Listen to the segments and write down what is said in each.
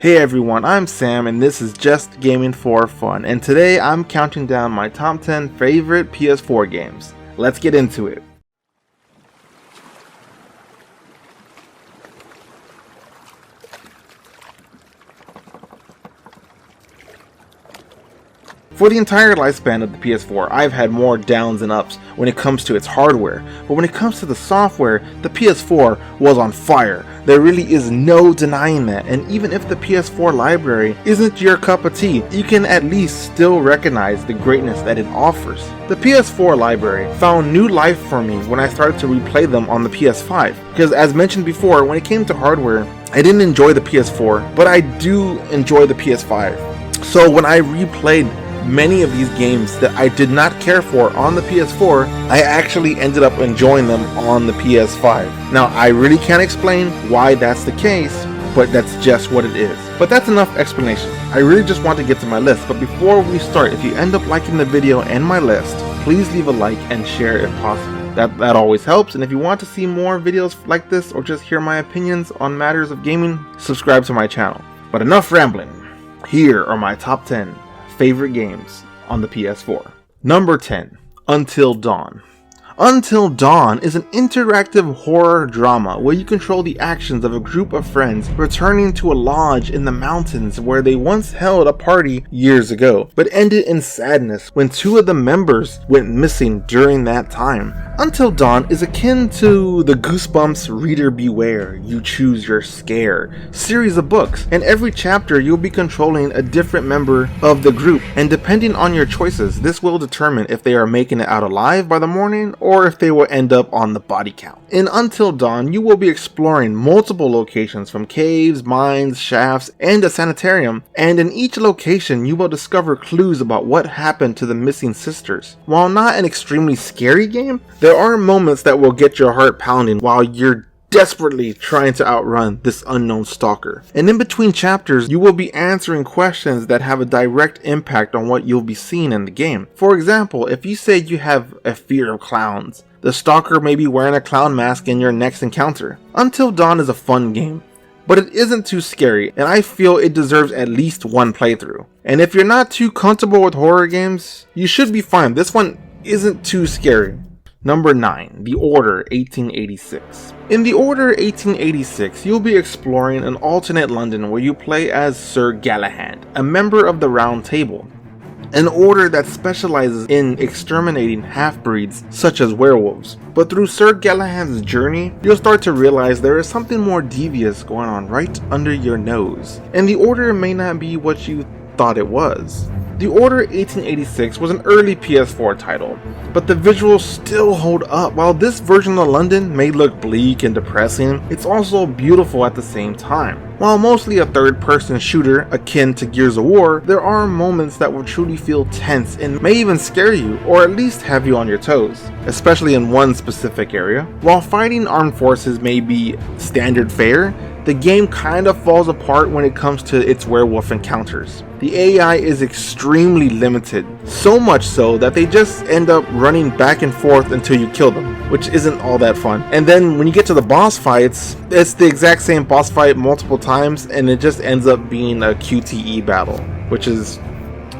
Hey everyone, I'm Sam and this is Just Gaming for Fun, and today I'm counting down my top 10 favorite PS4 games. Let's get into it. For the entire lifespan of the PS4, I've had more downs and ups when it comes to its hardware, but when it comes to the software, the PS4 was on fire. There really is no denying that, and even if the PS4 library isn't your cup of tea, you can at least still recognize the greatness that it offers. The PS4 library found new life for me when I started to replay them on the PS5, because as mentioned before, when it came to hardware, I didn't enjoy the PS4, but I do enjoy the PS5. So when I replayed many of these games that I did not care for on the PS4, I actually ended up enjoying them on the PS5. Now, I really can't explain why that's the case, but that's just what it is. But that's enough explanation. I really just want to get to my list, but before we start, if you end up liking the video and my list, please leave a like and share if possible. That always helps, and if you want to see more videos like this or just hear my opinions on matters of gaming, subscribe to my channel. But enough rambling. Here are my top 10 favorite games on the PS4. Number 10, Until Dawn. Until Dawn is an interactive horror drama where you control the actions of a group of friends returning to a lodge in the mountains where they once held a party years ago, but ended in sadness when two of the members went missing during that time. Until Dawn is akin to the Goosebumps Reader Beware, You Choose Your Scare series of books, and every chapter you'll be controlling a different member of the group, and depending on your choices, this will determine if they are making it out alive by the morning or if they will end up on the body count. In Until Dawn, you will be exploring multiple locations from caves, mines, shafts, and a sanitarium, and in each location you will discover clues about what happened to the missing sisters. While not an extremely scary game, there are moments that will get your heart pounding while you're desperately trying to outrun this unknown stalker. And in between chapters, you will be answering questions that have a direct impact on what you'll be seeing in the game. For example, if you say you have a fear of clowns, the stalker may be wearing a clown mask in your next encounter. Until Dawn is a fun game, but it isn't too scary, and I feel it deserves at least one playthrough. And if you're not too comfortable with horror games, you should be fine. This one isn't too scary. Number 9, The Order 1886. In The Order 1886, you'll be exploring an alternate London where you play as Sir Galahad, a member of the Round Table, an order that specializes in exterminating half-breeds such as werewolves. But through Sir Galahad's journey, you'll start to realize there is something more devious going on right under your nose, and the Order may not be what you thought it was. The Order 1886 was an early PS4 title, but the visuals still hold up. While this version of London may look bleak and depressing, it's also beautiful at the same time. While mostly a third-person shooter akin to Gears of War, there are moments that will truly feel tense and may even scare you, or at least have you on your toes, especially in one specific area. While fighting armed forces may be standard fare, the game kind of falls apart when it comes to its werewolf encounters. The AI is extremely limited, so much so that they just end up running back and forth until you kill them, which isn't all that fun. And then when you get to the boss fights, it's the exact same boss fight multiple times, and it just ends up being a QTE battle, which is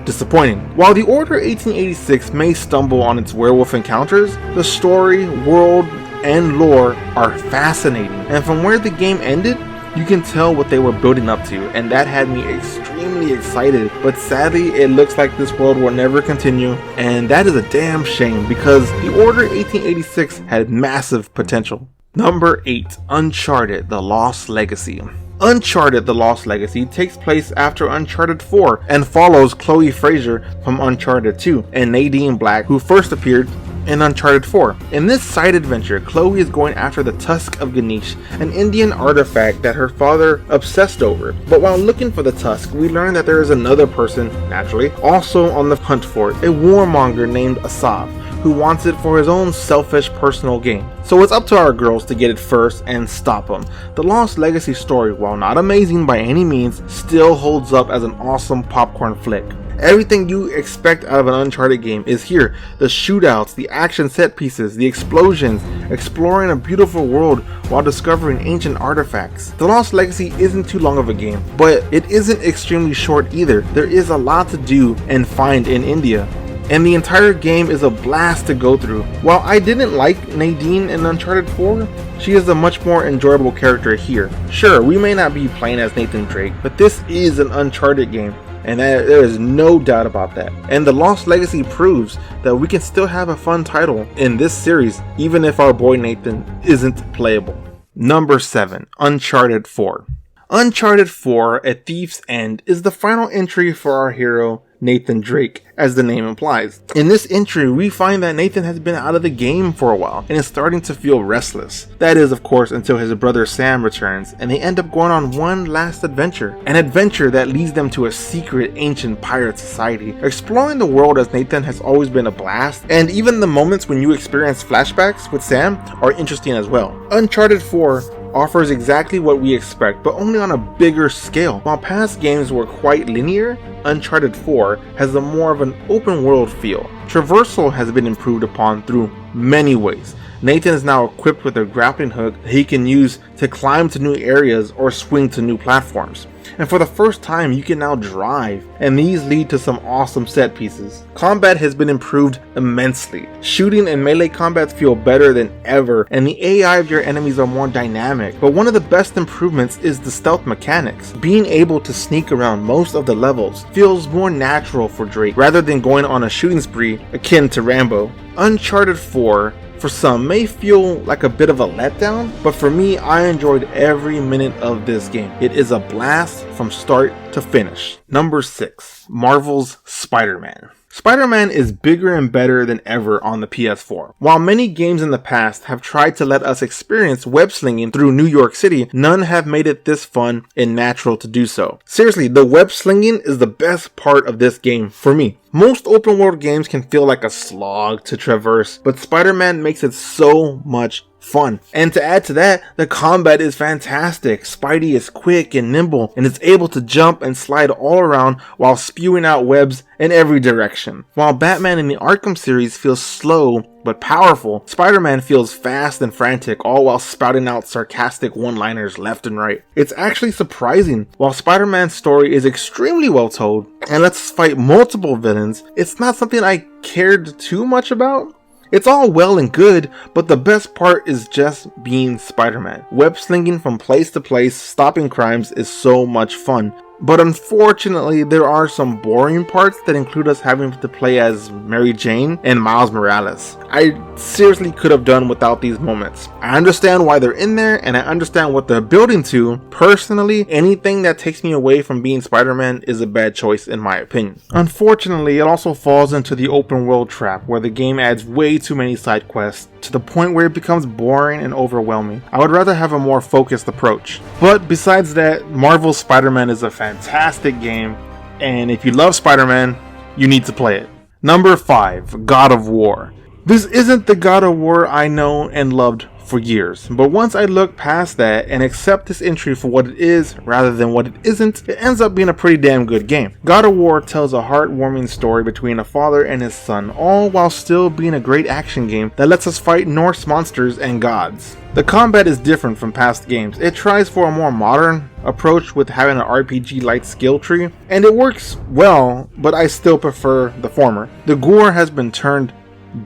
disappointing. While The Order 1886 may stumble on its werewolf encounters, the story, world, and lore are fascinating, and from where the game ended, you can tell what they were building up to, and that had me extremely excited. But sadly, it looks like this world will never continue, and that is a damn shame because The Order 1886 had massive potential. Number 8, Uncharted: The Lost Legacy. Uncharted: The Lost Legacy takes place after Uncharted 4 and follows Chloe Fraser from Uncharted 2 and Nadine Black, who first appeared in Uncharted 4. In this side adventure, Chloe is going after the Tusk of Ganesh, an Indian artifact that her father obsessed over. But while looking for the Tusk, we learn that there is another person, naturally, also on the hunt for it, a warmonger named Asav, who wants it for his own selfish personal gain. So it's up to our girls to get it first and stop him. The Lost Legacy story, while not amazing by any means, still holds up as an awesome popcorn flick. Everything you expect out of an Uncharted game is here. The shootouts, the action set pieces, the explosions, exploring a beautiful world while discovering ancient artifacts. The Lost Legacy isn't too long of a game, but it isn't extremely short either. There is a lot to do and find in India, and the entire game is a blast to go through. While I didn't like Nadine in Uncharted 4, she is a much more enjoyable character here. Sure, we may not be playing as Nathan Drake, but this is an Uncharted game, and there is no doubt about that. And The Lost Legacy proves that we can still have a fun title in this series, even if our boy Nathan isn't playable. Number 7, Uncharted 4. Uncharted 4, A Thieves End is the final entry for our hero, Nathan Drake, as the name implies. In this entry, we find that Nathan has been out of the game for a while and is starting to feel restless. That is, of course, until his brother Sam returns and they end up going on one last adventure. An adventure that leads them to a secret ancient pirate society. Exploring the world as Nathan has always been a blast, and even the moments when you experience flashbacks with Sam are interesting as well. Uncharted 4 offers exactly what we expect, but only on a bigger scale. While past games were quite linear, Uncharted 4 has a more of an open world feel. Traversal has been improved upon through many ways. Nathan is now equipped with a grappling hook he can use to climb to new areas or swing to new platforms. And for the first time, you can now drive, and these lead to some awesome set pieces. Combat has been improved immensely. Shooting and melee combats feel better than ever, and the AI of your enemies are more dynamic. But one of the best improvements is the stealth mechanics. Being able to sneak around most of the levels feels more natural for Drake, rather than going on a shooting spree akin to Rambo. Uncharted 4 for some may feel like a bit of a letdown, but for me, I enjoyed every minute of this game. It is a blast from start to finish. Number 6, Marvel's Spider-Man. Spider-Man is bigger and better than ever on the PS4. While many games in the past have tried to let us experience web slinging through New York City, none have made it this fun and natural to do so. Seriously, the web slinging is the best part of this game for me. Most open world games can feel like a slog to traverse, but Spider-Man makes it so much fun. And to add to that, the combat is fantastic. Spidey is quick and nimble and is able to jump and slide all around while spewing out webs in every direction. While Batman in the Arkham series feels slow but powerful, Spider-Man feels fast and frantic, all while spouting out sarcastic one-liners left and right. It's actually surprising. While Spider-Man's story is extremely well told and lets us fight multiple villains, it's not something I cared too much about. It's all well and good, but the best part is just being Spider-Man. Web slinging from place to place, stopping crimes is so much fun. But unfortunately, there are some boring parts that include us having to play as Mary Jane and Miles Morales. I seriously could have done without these moments. I understand why they're in there, and I understand what they're building to. Personally, anything that takes me away from being Spider-Man is a bad choice in my opinion. Unfortunately, it also falls into the open world trap, where the game adds way too many side quests, to the point where it becomes boring and overwhelming. I would rather have a more focused approach. But besides that, Marvel's Spider-Man is a fantastic game, and if you love Spider-Man, you need to play it. Number 5, God of War. This isn't the God of War I know and loved for years, but once I look past that and accept this entry for what it is rather than what it isn't, it ends up being a pretty damn good game. God of War tells a heartwarming story between a father and his son, all while still being a great action game that lets us fight Norse monsters and gods. The combat is different from past games. It tries for a more modern approach with having an RPG-like skill tree, and it works well, but I still prefer the former. The gore has been turned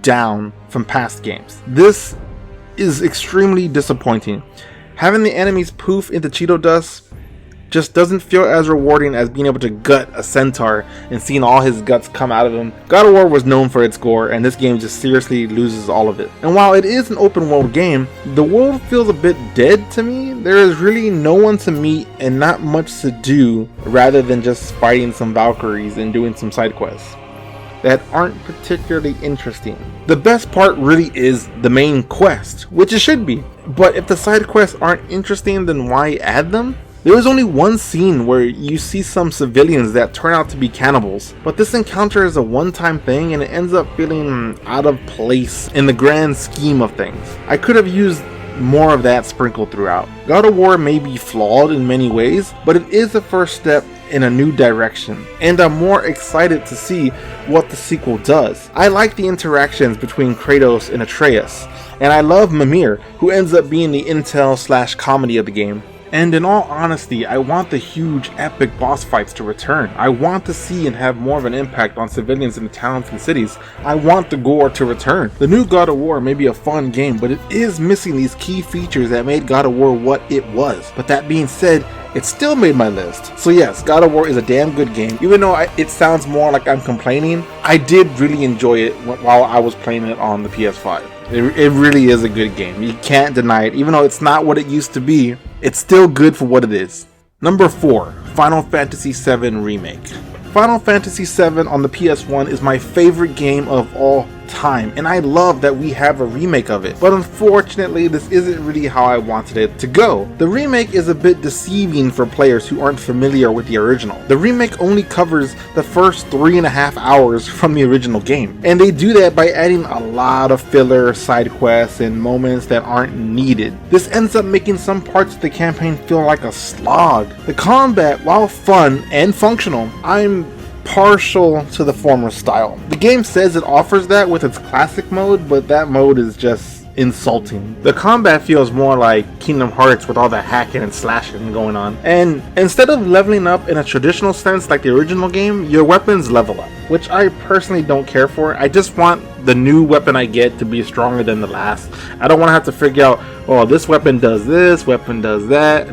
down from past games. This is extremely disappointing. Having the enemies poof into Cheeto dust just doesn't feel as rewarding as being able to gut a centaur and seeing all his guts come out of him. God of War was known for its gore, and this game just seriously loses all of it. And while it is an open world game, the world feels a bit dead to me. There is really no one to meet and not much to do, rather than just fighting some Valkyries and doing some side quests that aren't particularly interesting. The best part really is the main quest, which it should be. But if the side quests aren't interesting, then why add them? There is only one scene where you see some civilians that turn out to be cannibals, but this encounter is a one-time thing and it ends up feeling out of place in the grand scheme of things. I could have used more of that sprinkled throughout. God of War may be flawed in many ways, but it is the first step in a new direction, and I'm more excited to see what the sequel does. I like the interactions between Kratos and Atreus, and I love Mimir, who ends up being the intel/comedy of the game. And in all honesty, I want the huge epic boss fights to return. I want to see and have more of an impact on civilians in the towns and cities. I want the gore to return. The new God of War may be a fun game, but it is missing these key features that made God of War what it was. But that being said, it still made my list. So yes, God of War is a damn good game. Even though it sounds more like I'm complaining, I did really enjoy it while I was playing it on the PS5. It really is a good game. You can't deny it. Even though it's not what it used to be, it's still good for what it is. Number 4, Final Fantasy VII Remake. Final Fantasy VII on the PS1 is my favorite game of all time, and I love that we have a remake of it. But unfortunately, this isn't really how I wanted it to go. The remake is a bit deceiving for players who aren't familiar with the original. The remake only covers the first 3.5 hours from the original game, and they do that by adding a lot of filler, side quests, and moments that aren't needed. This ends up making some parts of the campaign feel like a slog. The combat, while fun and functional, I'm partial to the former style. The game says it offers that with its classic mode, but that mode is just insulting. The combat feels more like Kingdom Hearts with all the hacking and slashing going on. And instead of leveling up in a traditional sense like the original game, your weapons level up, which I personally don't care for. I just want the new weapon I get to be stronger than the last. I don't want to have to figure out, oh, this weapon does this, weapon does that.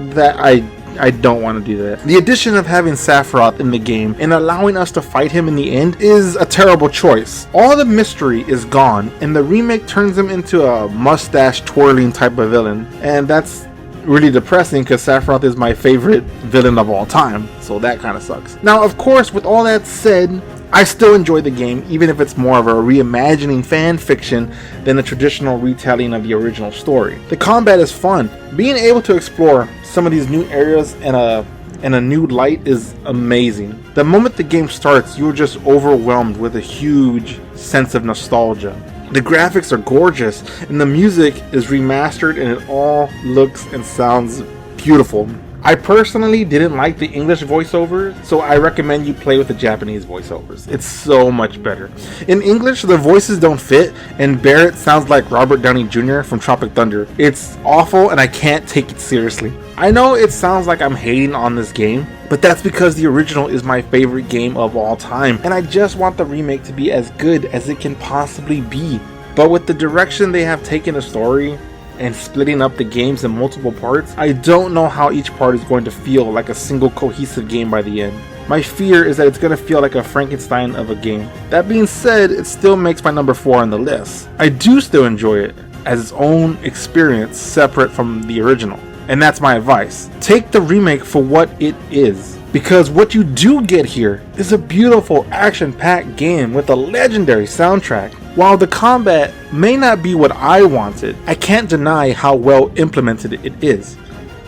I don't want to do that. The addition of having Sephiroth in the game and allowing us to fight him in the end is a terrible choice. All the mystery is gone, and the remake turns him into a mustache twirling type of villain, and that's really depressing because Sephiroth is my favorite villain of all time, so that kind of sucks. Now, of course, with all that said, I still enjoy the game, even if it's more of a reimagining fan fiction than a traditional retelling of the original story. The combat is fun. Being able to explore some of these new areas in a new light is amazing. The moment the game starts, you're just overwhelmed with a huge sense of nostalgia. The graphics are gorgeous, and the music is remastered, and it all looks and sounds beautiful. I personally didn't like the English voiceover, so I recommend you play with the Japanese voiceovers. It's so much better. In English, the voices don't fit, and Barrett sounds like Robert Downey Jr. from Tropic Thunder. It's awful, and I can't take it seriously. I know it sounds like I'm hating on this game, but that's because the original is my favorite game of all time, and I just want the remake to be as good as it can possibly be. But with the direction they have taken the story, and splitting up the games in multiple parts, I don't know how each part is going to feel like a single cohesive game by the end. My fear is that it's going to feel like a Frankenstein of a game. That being said, it still makes my number 4 on the list. I do still enjoy it as its own experience separate from the original. And that's my advice. Take the remake for what it is. Because what you do get here is a beautiful action-packed game with a legendary soundtrack. While the combat may not be what I wanted, I can't deny how well implemented it is.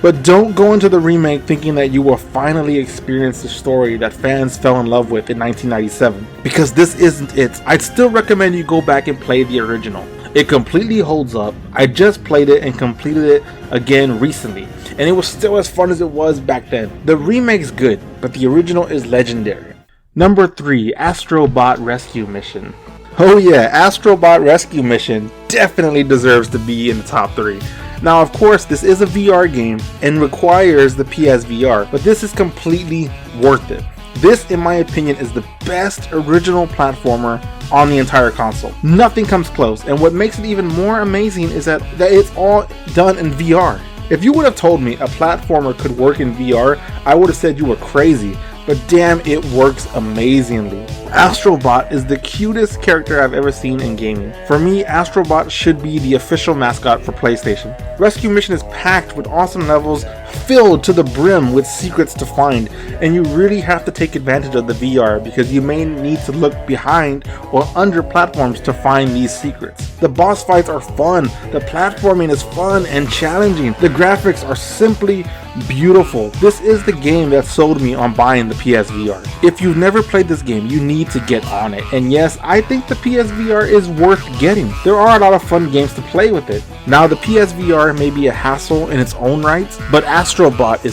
But don't go into the remake thinking that you will finally experience the story that fans fell in love with in 1997. Because this isn't it. I'd still recommend you go back and play the original. It completely holds up. I just played it and completed it again recently, and it was still as fun as it was back then. The remake's good, but the original is legendary. Number 3, Astrobot Rescue Mission. Oh yeah, Astrobot Rescue Mission definitely deserves to be in the top 3. Now, of course, this is a VR game and requires the PSVR, but this is completely worth it. This, in my opinion, is the best original platformer on the entire console. Nothing comes close, and what makes it even more amazing is that it's all done in VR. If you would have told me a platformer could work in VR, I would have said you were crazy, but damn, it works amazingly. Astrobot is the cutest character I've ever seen in gaming. For me, Astrobot should be the official mascot for PlayStation. Rescue Mission is packed with awesome levels filled to the brim with secrets to find, and you really have to take advantage of the VR because you may need to look behind or under platforms to find these secrets. The boss fights are fun, the platforming is fun and challenging, the graphics are simply beautiful. This is the game that sold me on buying the PSVR. If you've never played this game, you need to get on it. And yes, I think the PSVR is worth getting. There are a lot of fun games to play with it. Now, the PSVR may be a hassle in its own right, but Astrobot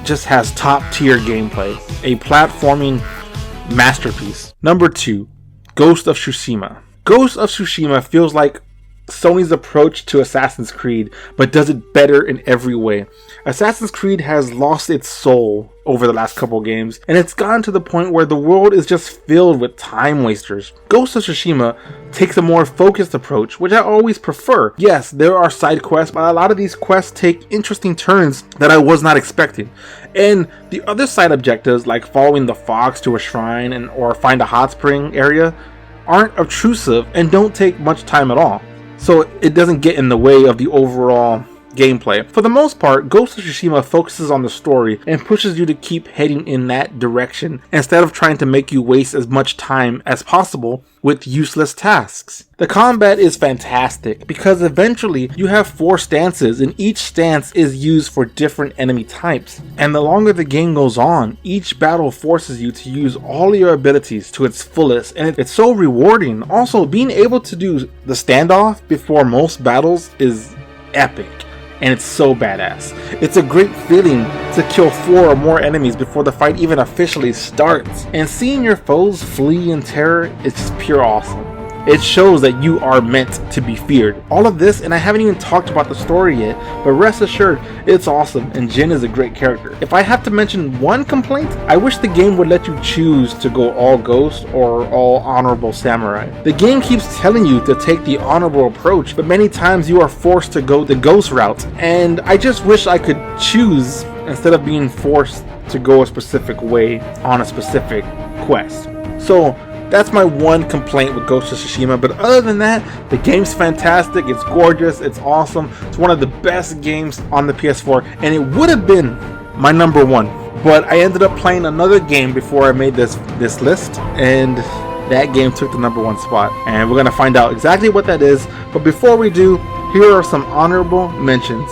just has top tier gameplay. A platforming masterpiece. Number 2, Ghost of Tsushima. Ghost of Tsushima feels like Sony's approach to Assassin's Creed, but does it better in every way. Assassin's Creed has lost its soul over the last couple games, and it's gotten to the point where the world is just filled with time wasters. Ghost of Tsushima takes a more focused approach, which I always prefer. Yes, there are side quests, but a lot of these quests take interesting turns that I was not expecting. And the other side objectives, like following the fox to a shrine or find a hot spring area, aren't obtrusive and don't take much time at all. So it doesn't get in the way of the overall gameplay. For the most part, Ghost of Tsushima focuses on the story and pushes you to keep heading in that direction instead of trying to make you waste as much time as possible with useless tasks. The combat is fantastic because eventually you have 4 stances and each stance is used for different enemy types. And the longer the game goes on, each battle forces you to use all your abilities to its fullest, and it's so rewarding. Also, being able to do the standoff before most battles is epic. And it's so badass. It's a great feeling to kill 4 or more enemies before the fight even officially starts. And seeing your foes flee in terror is just pure awesome. It shows that you are meant to be feared. All of this, and I haven't even talked about the story yet, but rest assured, it's awesome and Jin is a great character. If I have to mention one complaint, I wish the game would let you choose to go all ghost or all honorable samurai. The game keeps telling you to take the honorable approach, but many times you are forced to go the ghost route, and I just wish I could choose instead of being forced to go a specific way on a specific quest. So that's my one complaint with Ghost of Tsushima, but other than that, the game's fantastic, it's gorgeous, it's awesome, it's one of the best games on the PS4, and it would have been my number 1. But I ended up playing another game before I made this list, and that game took the number 1 spot. And we're going to find out exactly what that is, but before we do, here are some honorable mentions.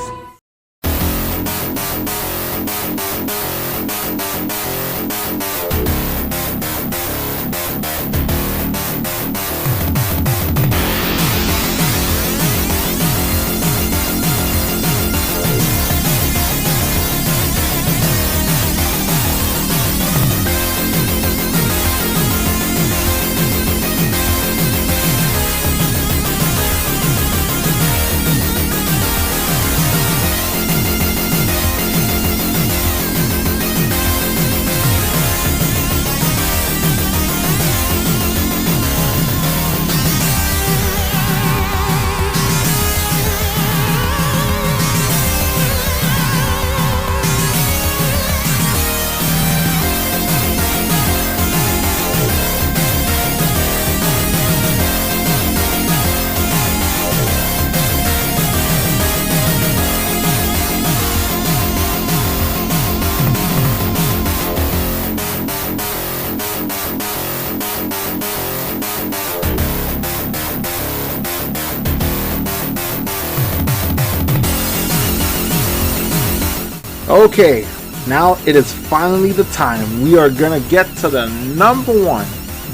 Okay, now it is finally the time. We are gonna get to the number 1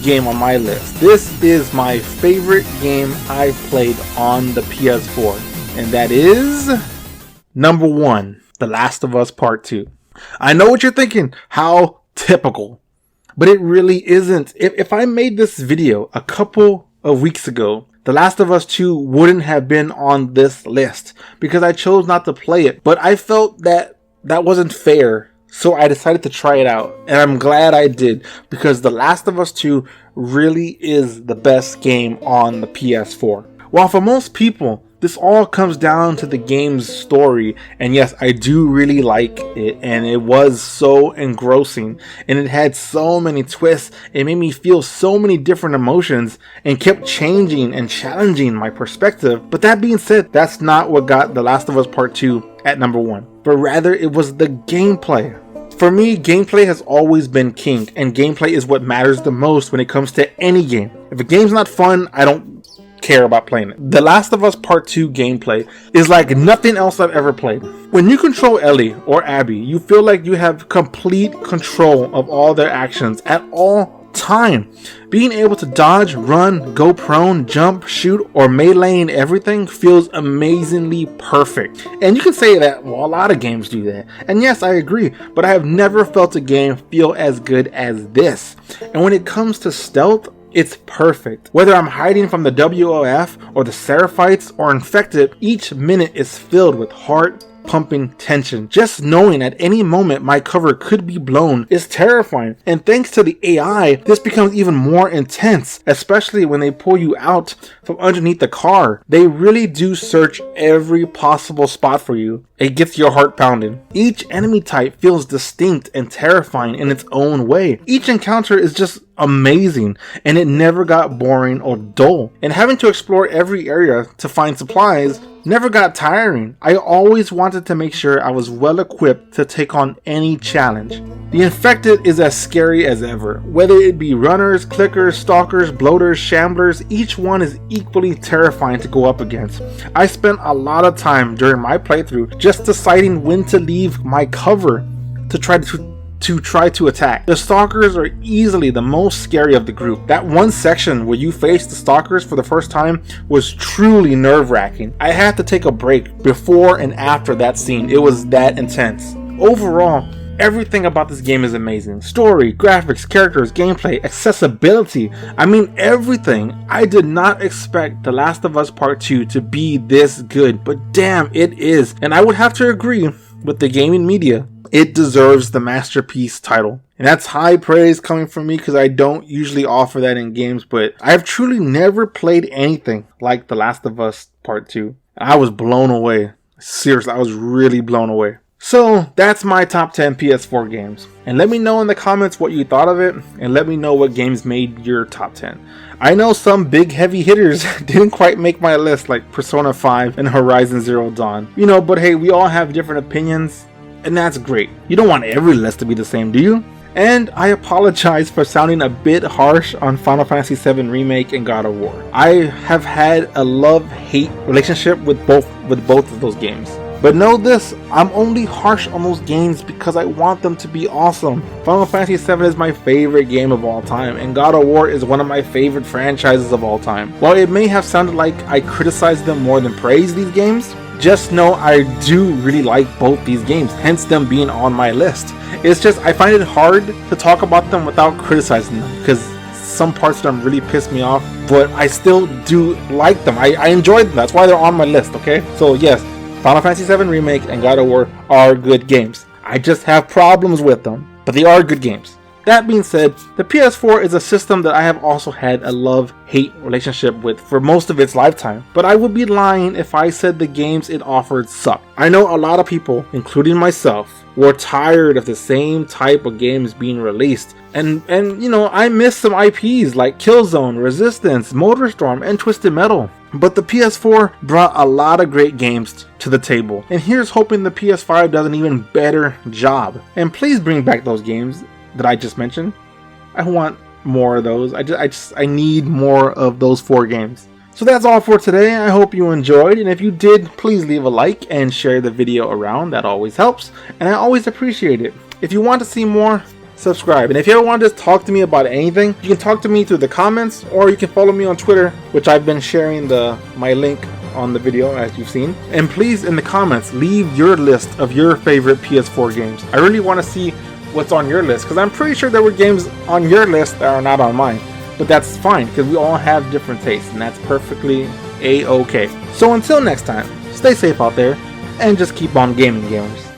game on my list. This is my favorite game I've played on the PS4, and that is number 1, The Last of Us Part 2. I know what you're thinking, how typical, but it really isn't. If I made this video a couple of weeks ago, The Last of Us 2 wouldn't have been on this list because I chose not to play it, but I felt that wasn't fair, so I decided to try it out, and I'm glad I did because The Last of Us 2 really is the best game on the PS4. While for most people, this all comes down to the game's story, and yes, I do really like it, and it was so engrossing, and it had so many twists, it made me feel so many different emotions, and kept changing and challenging my perspective. But that being said, that's not what got The Last of Us Part 2 at number 1, but rather it was the gameplay. For me, gameplay has always been king, and gameplay is what matters the most when it comes to any game. If a game's not fun, I don't care about playing it. The Last of Us Part 2 gameplay is like nothing else I've ever played. When you control Ellie or Abby, you feel like you have complete control of all their actions at all time. Being able to dodge, run, go prone, jump, shoot, or meleeing everything feels amazingly perfect. And you can say that, well, a lot of games do that. And yes, I agree, but I have never felt a game feel as good as this. And when it comes to stealth, it's perfect. Whether I'm hiding from the WOF or the Seraphites or infected, each minute is filled with heart pumping tension. Just knowing at any moment my cover could be blown is terrifying. And thanks to the AI, this becomes even more intense, especially when they pull you out from underneath the car. They really do search every possible spot for you. It gets your heart pounding. Each enemy type feels distinct and terrifying in its own way. Each encounter is just amazing, and it never got boring or dull. And having to explore every area to find supplies never got tiring. I always wanted to make sure I was well equipped to take on any challenge. The infected is as scary as ever. Whether it be runners, clickers, stalkers, bloaters, shamblers, each one is equally terrifying to go up against. I spent a lot of time during my playthrough just deciding when to leave my cover to try to attack. The stalkers are easily the most scary of the group. That one section where you face the stalkers for the first time was truly nerve-wracking. I had to take a break before and after that scene. It was that intense. Overall, everything about this game is amazing. Story, graphics, characters, gameplay, accessibility. I mean everything. I did not expect The Last of Us Part 2 to be this good, but damn, it is. And I would have to agree with the gaming media. It deserves the masterpiece title. And that's high praise coming from me because I don't usually offer that in games, but I have truly never played anything like The Last of Us Part 2. I was blown away. Seriously, I was really blown away. So that's my top 10 PS4 games. And let me know in the comments what you thought of it, and let me know what games made your top 10. I know some big heavy hitters didn't quite make my list, like Persona 5 and Horizon Zero Dawn. You know, but hey, we all have different opinions. And that's great. You don't want every list to be the same, do you? And I apologize for sounding a bit harsh on Final Fantasy VII Remake and God of War. I have had a love-hate relationship with both of those games. But know this, I'm only harsh on those games because I want them to be awesome. Final Fantasy VII is my favorite game of all time, and God of War is one of my favorite franchises of all time. While it may have sounded like I criticized them more than praised these games, just know I do really like both these games, hence them being on my list. It's just I find it hard to talk about them without criticizing them because some parts of them really piss me off, but I still do like them. I enjoy them. That's why they're on my list, okay? So yes, Final Fantasy VII Remake and God of War are good games. I just have problems with them, but they are good games. That being said, the PS4 is a system that I have also had a love-hate relationship with for most of its lifetime, but I would be lying if I said the games it offered sucked. I know a lot of people, including myself, were tired of the same type of games being released, and you know, I miss some IPs like Killzone, Resistance, Motorstorm, and Twisted Metal. But the PS4 brought a lot of great games to the table, and here's hoping the PS5 does an even better job. And please bring back those games that I just mentioned. I want more of those. I need more of those 4 games. So that's all for today. I hope you enjoyed, and if you did, please leave a like and share the video around. That always helps, and I always appreciate it. If you want to see more, subscribe. And if you ever want to just talk to me about anything, you can talk to me through the comments, or you can follow me on Twitter, which I've been sharing my link on the video as you've seen. And please, in the comments, leave your list of your favorite PS4 games. I really want to see what's on your list, because I'm pretty sure there were games on your list that are not on mine, but that's fine because we all have different tastes, and that's perfectly a-okay. So until next time, stay safe out there and just keep on gaming, gamers.